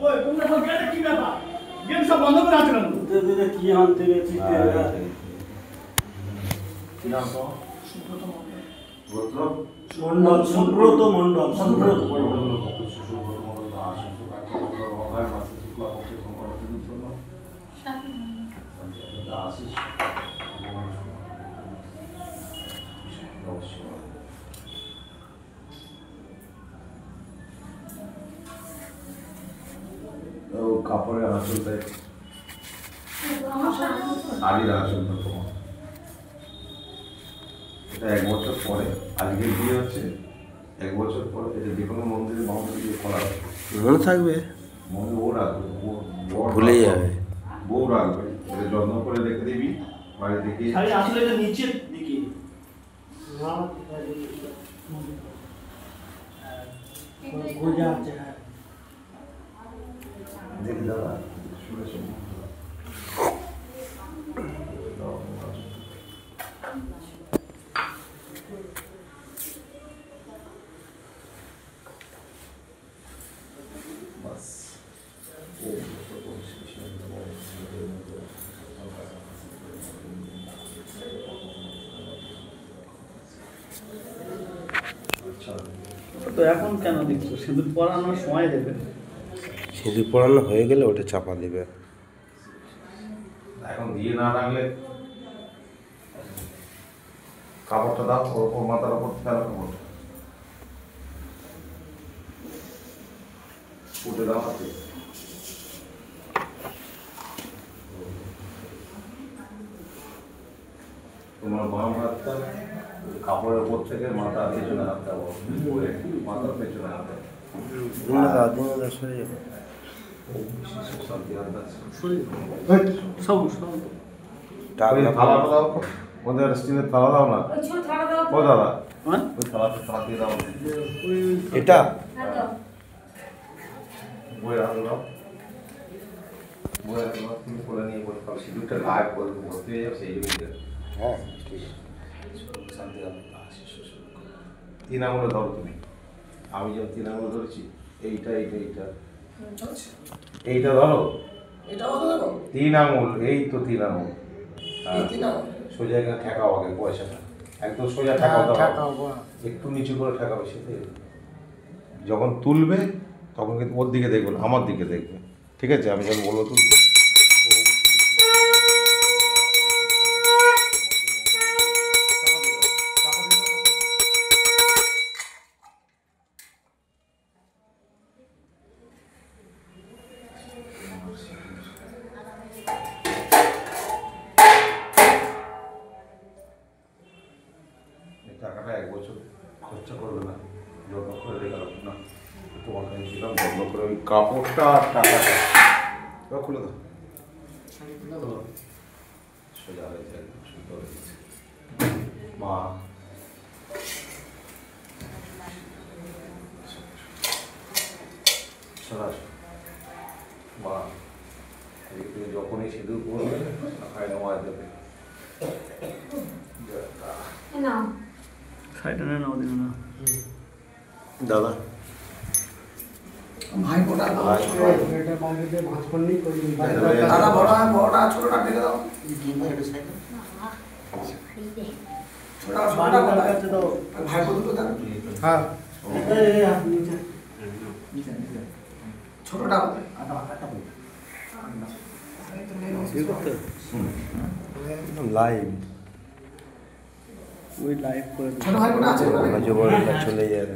ওই তোমরা সব গেটে কি ব্যাপার? গেট সব বন্ধ করে আছে কেন? দিদি কি আনতে গেছি কি নাম তো? সুব্রত মণ্ডল। গোত্র? মণ্ডল, সুব্রত মণ্ডল, সুব্রত মণ্ডল। মণ্ডল। সুব্রত মণ্ডল দাস, সুব্রত অভয় মাসে শুক্লা পক্ষে সংকট জন্য দাস কাপড়ের আঁচলটাই আদির আঁচলটা তোমার এটা 1 বছর পরে আজকে বিয়ে হচ্ছে 1 বছর পরে এটা যে কোনো মন্দিরে বাউন্ডারি দিয়ে করা হবে মনে থাকবে মনে ও রাখবে ভুলে যাবে বউ রাখবে এটা যত্ন করে রেখে দিবি বাড়ি থেকে শাড়ি আসলে এটা নিচের দিকে গোজা আছে হ্যাঁ দেখি দাদা শুনে শুনে বাস তো এখন কেন দিচ্ছ? সিঁদুর পরানোর সময় দেবে। সিঁদুর পরানো হয়ে গেলে ওটা চাপা দেবে এখন দিয়ে না রাখলে কাপড়টা দাও ওর মাথার ওপর ফেলা কাপড়টা উঠে দাও হাতে তোমার বাম হাতটা কাপড়ের উপর থেকে মাথা পেছনে হাত দেবো মাথার পেছনে হাত দেবো সরে যাবে শান্তি হাত আছে সব সব থালাটা দাও ওদের স্টিলের থালা দাও না ও দাদা হ্যাঁ ওই থালাটা থালা দিয়ে দাও এটা বইয়ের হাতে দাও বইয়ের হাতে দাও তুমি করে নিয়ে বই খাও সিঁদুরটা গায়ে করে ভর্তি হয়ে যাবে সেই জন্য হ্যাঁ শান্তি হাত 3 আঙুলে ধরো তুমি আমি যেমন 3 আঙুলে ধরেছি এইটা এইটা এইটা এইটা ধরো এটাও তো দেখো 3 আঙুল এই তো 3 আঙুল এই তিন আঙুল। সোজা এখানে ঠেকাও আগে পয়সাটা একদম সোজা ঠেকাও দাও একটু নিচু করে ঠেকাবে সেটাই যখন তুলবে তখন কিন্তু ওর দিকে দেখবে না আমার দিকে দেখবে ঠিক আছে আমি যখন বলবো তুলবে টাকাটা 1 বছর খরচা করবে না যত্ন করে রেখে রাখো না তোমার কাছে দিলাম যত্ন করে ওই কাপড়টা আর টাকাটা খুলে দাও সোজা হয়েছে একদম সুন্দর হয়েছে মা সরাসরি মা যখনই সিঁদুর পড়বে খায় নেওয়া দেবে সাইডে না নাও দিন না দাদা ভাই কোটা দাও এটা বাড়িতে ভাঁজ করলেই করি দাদা বড়টা ছোটটা ঢেকে দাও ছোটটা কাছে দাও ভাই দুটো দাও হ্যাঁ ছোটটা একদম লাইভ ওই লাইভ করে ছোট ভাই কোটা আছে চলে যাবে